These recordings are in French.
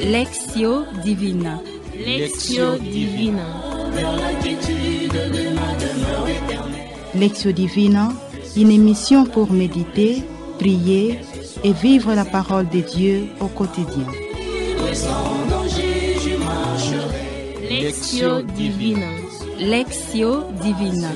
Lectio Divina. Lectio Divina. Lectio Divina, une émission pour méditer, prier et vivre la parole de Dieu au quotidien. Lectio Divina. Lectio Divina.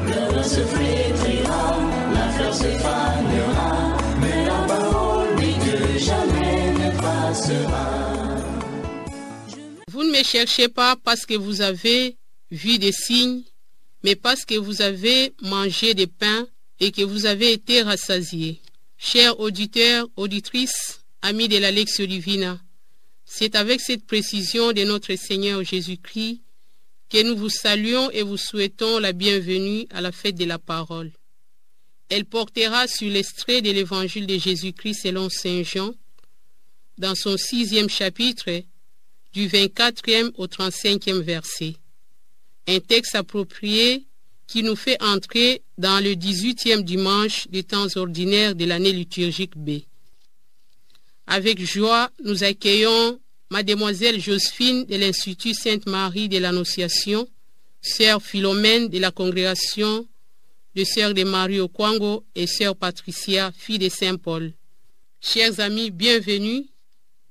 Le se flétrira, la fleur se fanera, mais la parole dit que jamais ne passera. Vous ne me cherchez pas parce que vous avez vu des signes, mais parce que vous avez mangé des pains et que vous avez été rassasiés. Chers auditeurs, auditrices, amis de la Lectio Divina, c'est avec cette précision de notre Seigneur Jésus-Christ que nous vous saluons et vous souhaitons la bienvenue à la fête de la parole. Elle portera sur l'extrait de l'évangile de Jésus-Christ selon Saint Jean, dans son 6e chapitre, du 24e au 35e verset. Un texte approprié qui nous fait entrer dans le 18e dimanche des temps ordinaires de l'année liturgique B. Avec joie, nous accueillons Mademoiselle Joséphine de l'Institut Sainte-Marie de l'Annonciation, Sœur Philomène de la congrégation de Sœurs de Marie au Kwango et Sœur Patricia, fille de Saint-Paul. Chers amis, bienvenue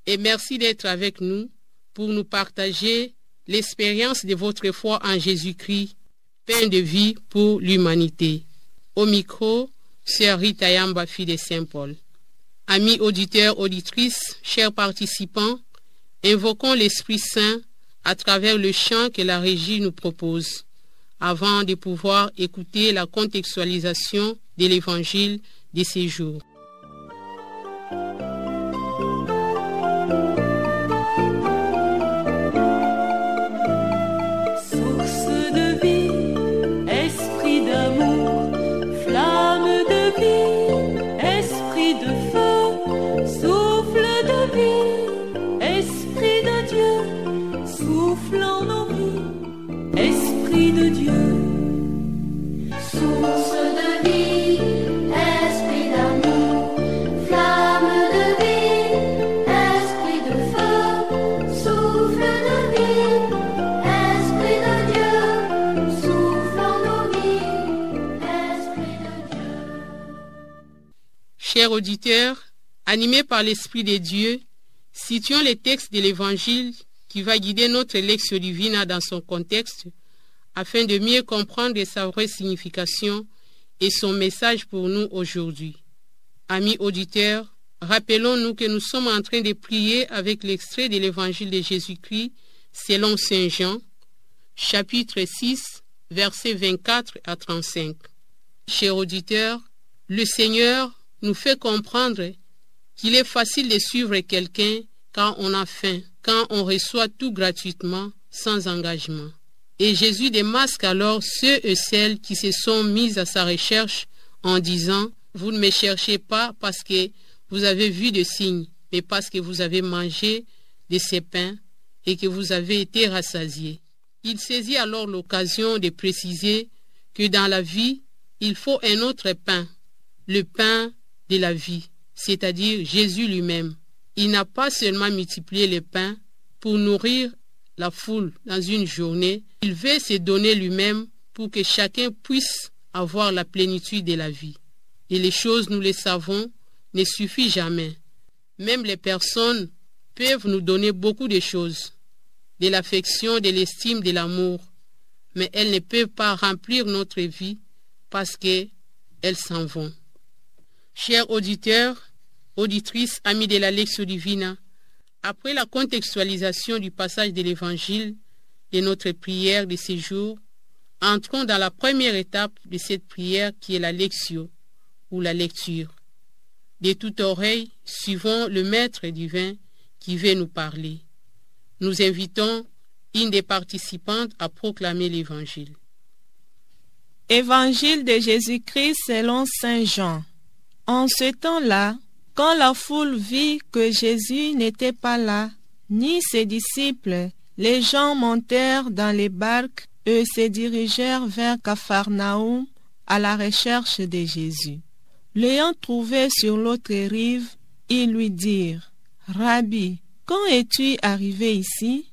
et merci d'être avec nous pour nous partager l'expérience de votre foi en Jésus-Christ, pain de vie pour l'humanité. Au micro, Sœur Rita Yamba, fille de Saint-Paul. Amis auditeurs, auditrices, chers participants, invoquons l'Esprit Saint à travers le chant que la régie nous propose, avant de pouvoir écouter la contextualisation de l'Évangile de ces jours. Chers auditeurs, animés par l'Esprit de Dieu, situons les textes de l'Évangile qui va guider notre Lectio Divina dans son contexte, afin de mieux comprendre sa vraie signification et son message pour nous aujourd'hui. Amis auditeurs, rappelons-nous que nous sommes en train de prier avec l'extrait de l'Évangile de Jésus-Christ selon Saint Jean, chapitre 6, versets 24 à 35. Chers auditeurs, le Seigneur nous fait comprendre qu'il est facile de suivre quelqu'un quand on a faim, quand on reçoit tout gratuitement, sans engagement. Et Jésus démasque alors ceux et celles qui se sont mis à sa recherche en disant « Vous ne me cherchez pas parce que vous avez vu de signes, mais parce que vous avez mangé de ces pains et que vous avez été rassasiés. » Il saisit alors l'occasion de préciser que dans la vie, il faut un autre pain, le pain de la vie, c'est-à-dire Jésus lui-même. Il n'a pas seulement multiplié les pains pour nourrir la foule dans une journée, il veut se donner lui-même pour que chacun puisse avoir la plénitude de la vie. Et les choses, nous le savons, ne suffisent jamais. Même les personnes peuvent nous donner beaucoup de choses, de l'affection, de l'estime, de l'amour, mais elles ne peuvent pas remplir notre vie parce qu'elles s'en vont. Chers auditeurs, auditrices, amis de la Lectio Divina, après la contextualisation du passage de l'Évangile de notre prière de ces jours, entrons dans la première étape de cette prière qui est la Lectio, ou la lecture. De toute oreille, suivons le Maître divin qui veut nous parler. Nous invitons une des participantes à proclamer l'Évangile. Évangile de Jésus-Christ selon Saint Jean. En ce temps-là, quand la foule vit que Jésus n'était pas là, ni ses disciples, les gens montèrent dans les barques et se dirigèrent vers Capharnaüm à la recherche de Jésus. L'ayant trouvé sur l'autre rive, ils lui dirent « Rabbi, quand es-tu arrivé ici?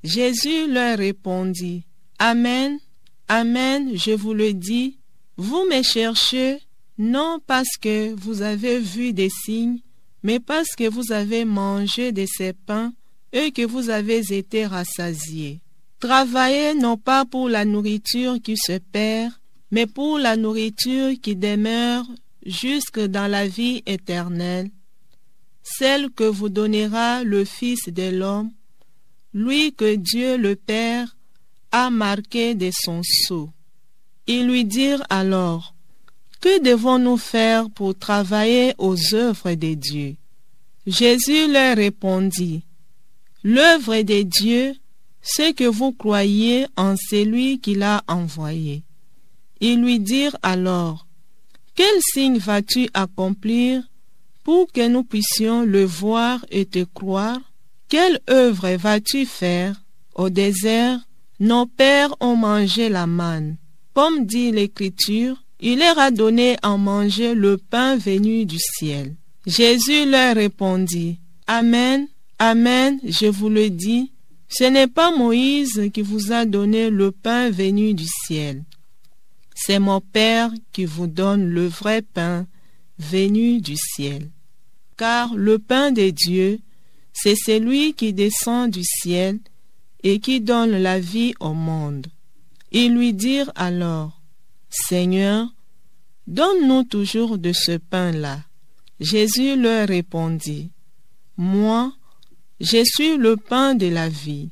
Jésus leur répondit, Amen, Amen, je vous le dis, vous me cherchez, non parce que vous avez vu des signes, mais parce que vous avez mangé de ces pains et que vous avez été rassasiés. Travaillez non pas pour la nourriture qui se perd, mais pour la nourriture qui demeure jusque dans la vie éternelle, celle que vous donnera le Fils de l'homme, lui que Dieu le Père a marqué de son sceau. Ils lui dirent alors, que devons-nous faire pour travailler aux œuvres de Dieu? Jésus leur répondit, l'œuvre de Dieu, c'est que vous croyez en celui qui l'a envoyé. Ils lui dirent alors, quel signe vas-tu accomplir pour que nous puissions le voir et te croire? Quelle œuvre vas-tu faire? Au désert, nos pères ont mangé la manne. Comme dit l'Écriture, il leur a donné à manger le pain venu du ciel. Jésus leur répondit, Amen, Amen, je vous le dis, ce n'est pas Moïse qui vous a donné le pain venu du ciel. C'est mon Père qui vous donne le vrai pain venu du ciel. Car le pain de Dieu, c'est celui qui descend du ciel et qui donne la vie au monde. Ils lui dirent alors, Seigneur, donne-nous toujours de ce pain-là. Jésus leur répondit, moi, je suis le pain de la vie.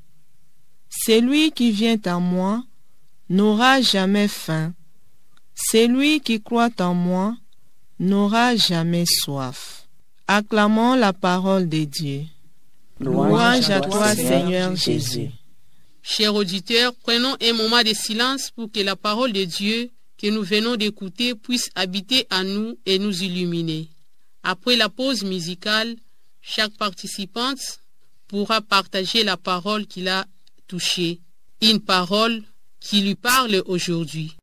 Celui qui vient à moi n'aura jamais faim. Celui qui croit en moi n'aura jamais soif. Acclamons la parole de Dieu. Louange à toi, Seigneur Jésus. Chers auditeurs, prenons un moment de silence pour que la parole de Dieu que nous venons d'écouter puisse habiter en nous et nous illuminer. Après la pause musicale, chaque participante pourra partager la parole qu'il a touchée, une parole qui lui parle aujourd'hui.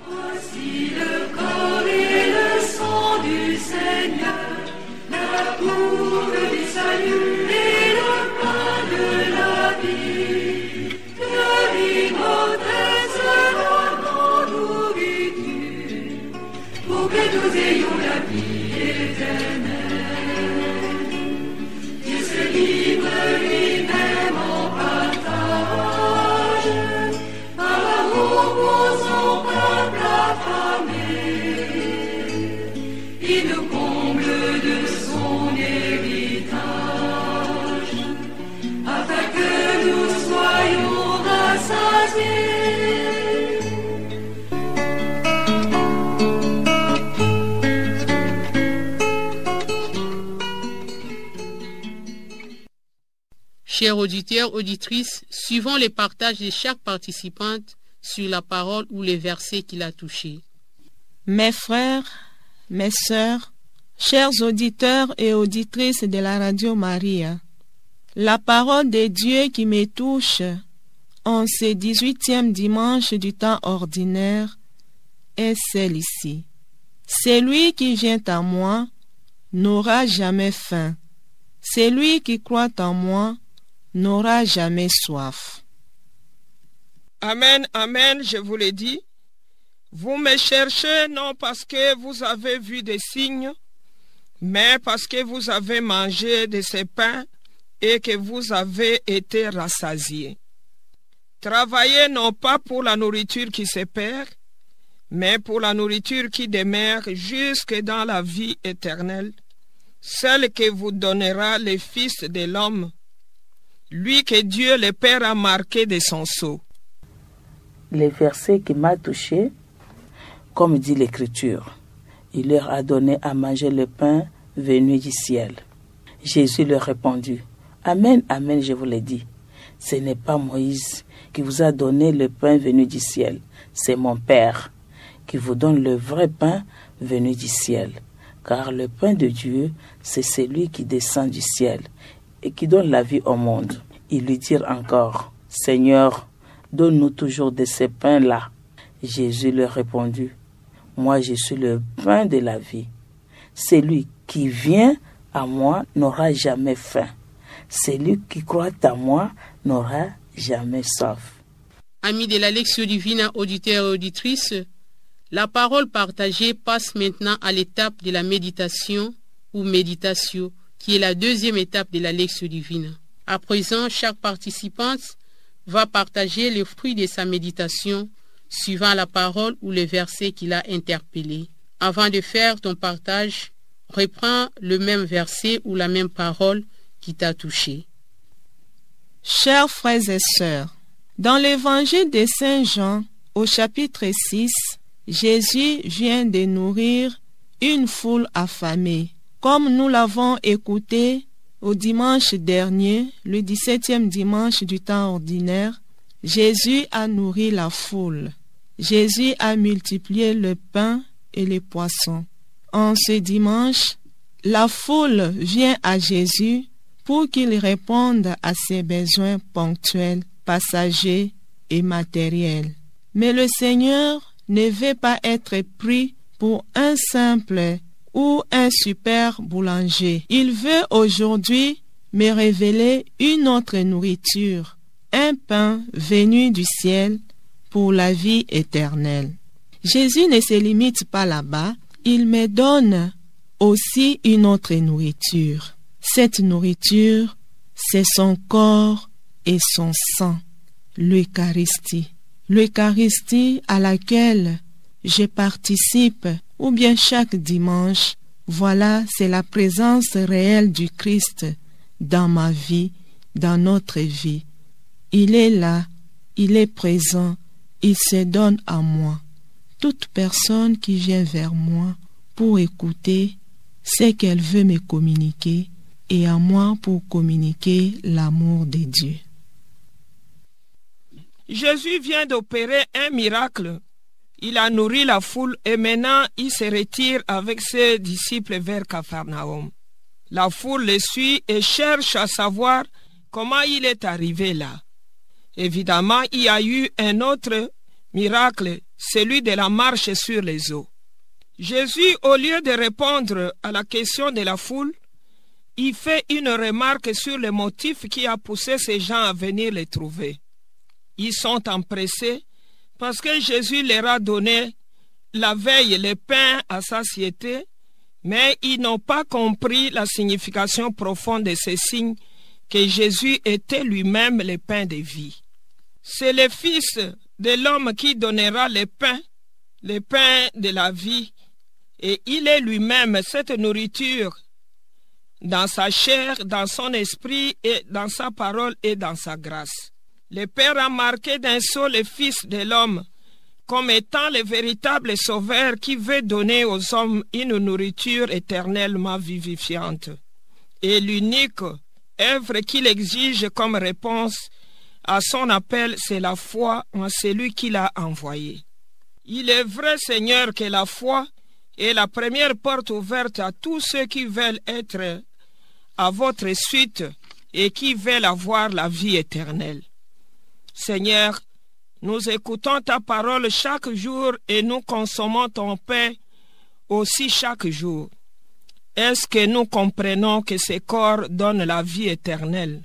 Voici le corps et le sang du Seigneur, la coupe du salut et le pain de la vie. Le immortel sera mon nourriture, pour que nous ayons la vie éternelle. Dieu se livre lui-même en partage, par l'amour pour son peuple affamé. Il nous comble de son héritage, afin que nous soyons rassasiés. Chers auditeurs, auditrices, suivons les partages de chaque participante sur la parole ou les versets qu'il a touchés. Mes frères, mes sœurs, chers auditeurs et auditrices de la Radio Maria, la parole de Dieu qui me touche en ce 18e dimanche du temps ordinaire est celle-ci. Celui qui vient à moi n'aura jamais faim. Celui qui croit en moi n'aura jamais soif. Amen, amen, je vous le dis. Vous me cherchez non parce que vous avez vu des signes, mais parce que vous avez mangé de ces pains et que vous avez été rassasiés. Travaillez non pas pour la nourriture qui se perd, mais pour la nourriture qui demeure jusque dans la vie éternelle, celle que vous donnera le Fils de l'homme, lui que Dieu le Père a marqué de son sceau. Le verset qui m'a touché, comme dit l'Écriture, il leur a donné à manger le pain venu du ciel. Jésus leur répondit, Amen, Amen, je vous l'ai dit, ce n'est pas Moïse qui vous a donné le pain venu du ciel, c'est mon Père qui vous donne le vrai pain venu du ciel. Car le pain de Dieu, c'est celui qui descend du ciel et qui donne la vie au monde. Ils lui dirent encore, Seigneur, donne-nous toujours de ces pains-là. Jésus leur répondit, moi je suis le pain de la vie. Celui qui vient à moi n'aura jamais faim. Celui qui croit en moi n'aura jamais soif. Amis de la Lectio Divina, auditeurs et auditrices, la parole partagée passe maintenant à l'étape de la méditation ou méditatio, qui est la deuxième étape de la Lectio Divina. À présent, chaque participante va partager le fruit de sa méditation suivant la parole ou le verset qui l'a interpellé. Avant de faire ton partage, reprends le même verset ou la même parole qui t'a touché. Chers frères et sœurs, dans l'évangile de Saint Jean, au chapitre 6, Jésus vient de nourrir une foule affamée. Comme nous l'avons écouté au dimanche dernier, le 17e dimanche du temps ordinaire, Jésus a nourri la foule. Jésus a multiplié le pain et les poissons. En ce dimanche, la foule vient à Jésus pour qu'il réponde à ses besoins ponctuels, passagers et matériels. Mais le Seigneur ne veut pas être pris pour un simple ou un super boulanger. Il veut aujourd'hui me révéler une autre nourriture, un pain venu du ciel pour la vie éternelle. Jésus ne se limite pas là-bas, il me donne aussi une autre nourriture. Cette nourriture, c'est son corps et son sang, l'Eucharistie. L'Eucharistie à laquelle je participe, ou bien chaque dimanche, voilà, c'est la présence réelle du Christ dans ma vie, dans notre vie. Il est là, il est présent, il se donne à moi. Toute personne qui vient vers moi pour écouter, c'est qu'elle veut me communiquer, et à moi pour communiquer l'amour de Dieu. Jésus vient d'opérer un miracle. Il a nourri la foule et maintenant il se retire avec ses disciples vers Capharnaüm. La foule le suit et cherche à savoir comment il est arrivé là. Évidemment, il y a eu un autre miracle, celui de la marche sur les eaux. Jésus, au lieu de répondre à la question de la foule, il fait une remarque sur le motif qui a poussé ces gens à venir les trouver. Ils sont empressés parce que Jésus leur a donné la veille le pain à satiété, mais ils n'ont pas compris la signification profonde de ces signes que Jésus était lui-même le pain de vie. C'est le Fils de l'homme qui donnera le pain de la vie, et il est lui-même cette nourriture dans sa chair, dans son esprit, et dans sa parole et dans sa grâce. Le Père a marqué d'un sceau le Fils de l'homme comme étant le véritable sauveur qui veut donner aux hommes une nourriture éternellement vivifiante. Et l'unique œuvre qu'il exige comme réponse à son appel, c'est la foi en celui qui l'a envoyé. Il est vrai, Seigneur, que la foi est la première porte ouverte à tous ceux qui veulent être à votre suite et qui veulent avoir la vie éternelle. Seigneur, nous écoutons ta parole chaque jour et nous consommons ton pain aussi chaque jour. Est-ce que nous comprenons que ces corps donnent la vie éternelle?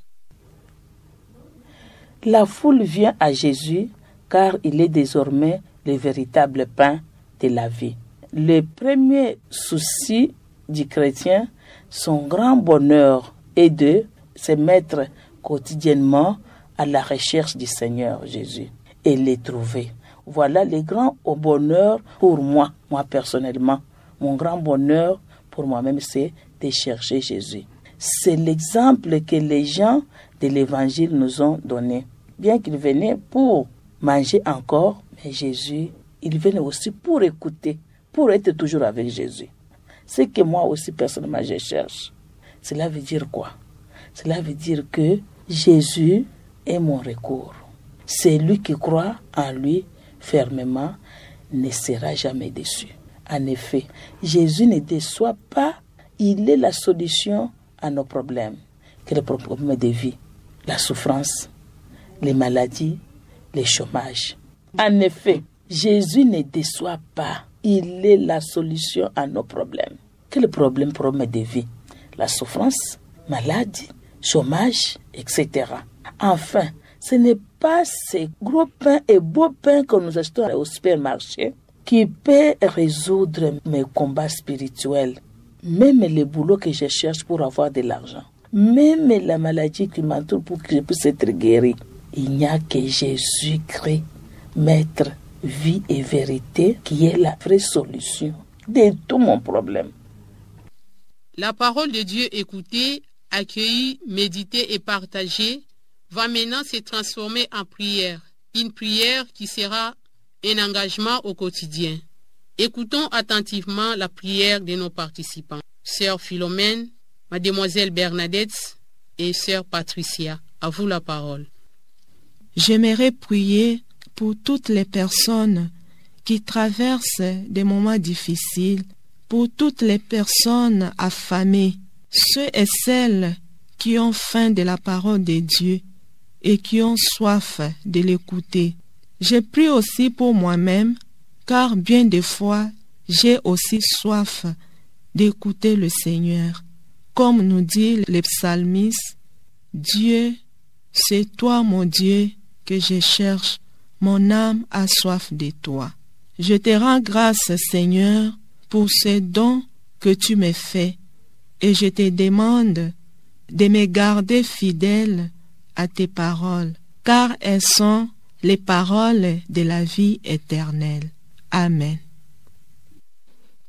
La foule vient à Jésus car il est désormais le véritable pain de la vie. Le premier souci du chrétien, son grand bonheur est de se mettre quotidiennement à la recherche du Seigneur Jésus et les trouver. Voilà le grand bonheur pour moi personnellement. Mon grand bonheur pour moi-même, c'est de chercher Jésus. C'est l'exemple que les gens de l'Évangile nous ont donné. Bien qu'ils venaient pour manger encore, mais Jésus, il venait aussi pour écouter, pour être toujours avec Jésus. Ce que moi aussi personnellement je cherche. Cela veut dire quoi? Cela veut dire que Jésus est mon recours. Celui qui croit en lui fermement ne sera jamais déçu. En effet, Jésus ne déçoit pas, il est la solution à nos problèmes. Quels problèmes de vie? La souffrance, les maladies, les chômages. En effet, Jésus ne déçoit pas, il est la solution à nos problèmes. Quel problème de vie? La souffrance, maladie, chômage, etc. Enfin, ce n'est pas ces gros pains et beaux pains que nous achetons au supermarché qui peut résoudre mes combats spirituels. Même les boulots que je cherche pour avoir de l'argent. Même la maladie qui m'entoure pour que je puisse être guéri. Il n'y a que Jésus-Christ, Maître, vie et vérité, qui est la vraie solution de tout mon problème. La parole de Dieu écoutée, accueillie, méditée et partagée va maintenant se transformer en prière. Une prière qui sera un engagement au quotidien. Écoutons attentivement la prière de nos participants. Sœur Philomène, Mademoiselle Bernadette et Sœur Patricia. À vous la parole. J'aimerais prier pour toutes les personnes qui traversent des moments difficiles, pour toutes les personnes affamées, ceux et celles qui ont faim de la parole de Dieu et qui ont soif de l'écouter. Je prie aussi pour moi-même, car bien des fois, j'ai aussi soif d'écouter le Seigneur. Comme nous dit le psalmiste, Dieu, c'est toi mon Dieu que je cherche, mon âme a soif de toi. Je te rends grâce, Seigneur, pour ces dons que tu me fais, et je te demande de me garder fidèle à tes paroles, car elles sont les paroles de la vie éternelle. Amen.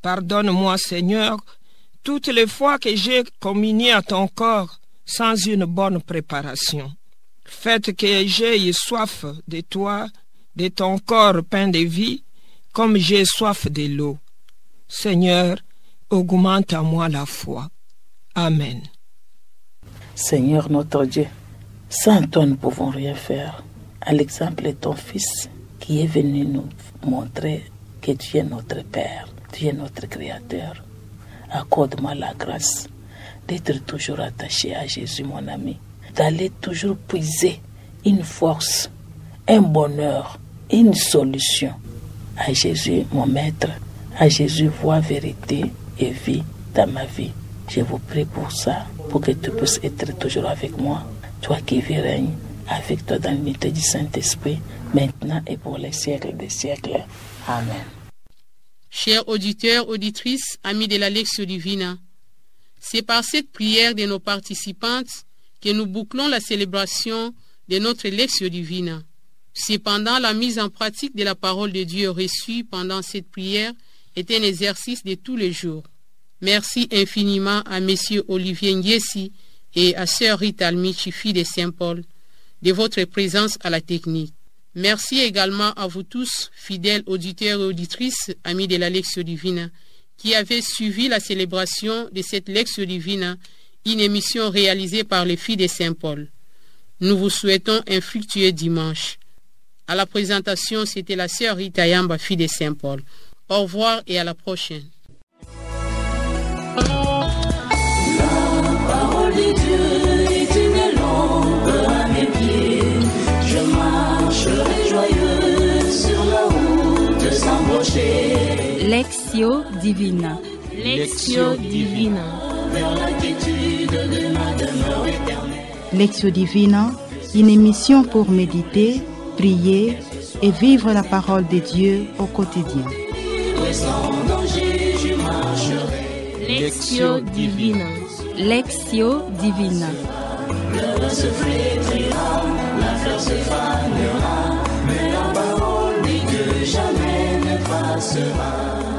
Pardonne-moi, Seigneur, toutes les fois que j'ai communié à ton corps sans une bonne préparation. Faites que j'aie soif de toi, de ton corps pain de vie, comme j'ai soif de l'eau. Seigneur, augmente à moi la foi. Amen. Seigneur notre Dieu, sans toi nous ne pouvons rien faire. À l'exemple de ton Fils qui est venu nous montrer que tu es notre Père, tu es notre Créateur. Accorde-moi la grâce d'être toujours attaché à Jésus, mon ami, d'aller toujours puiser une force, un bonheur, une solution à Jésus, mon Maître, à Jésus, voie, vérité et vie dans ma vie. Je vous prie pour ça, pour que tu puisses être toujours avec moi, toi qui vis règne avec toi dans l'unité du Saint-Esprit, maintenant et pour les siècles des siècles. Amen. Chers auditeurs, auditrices, amis de la Lectio Divina, c'est par cette prière de nos participantes que nous bouclons la célébration de notre Lectio Divina. Cependant, la mise en pratique de la parole de Dieu reçue pendant cette prière est un exercice de tous les jours. Merci infiniment à Messieurs Olivier Ndiesi et à Sœur Rita Almichi, fille de Saint-Paul, de votre présence à la technique. Merci également à vous tous, fidèles auditeurs et auditrices, amis de la Lectio Divina, qui avez suivi la célébration de cette Lectio Divina, une émission réalisée par les filles de Saint-Paul. Nous vous souhaitons un fructueux dimanche. À la présentation, c'était la Sœur Rita Yamba, fille de Saint-Paul. Au revoir et à la prochaine. Lectio Divina. Lectio Divina. Lectio Divina, une émission pour méditer, prier et vivre la parole de Dieu au quotidien. Lectio Divina. Lectio Divina. Le vin se flétrira, la fleur se fanera, mais la parole dit que jamais ne passera.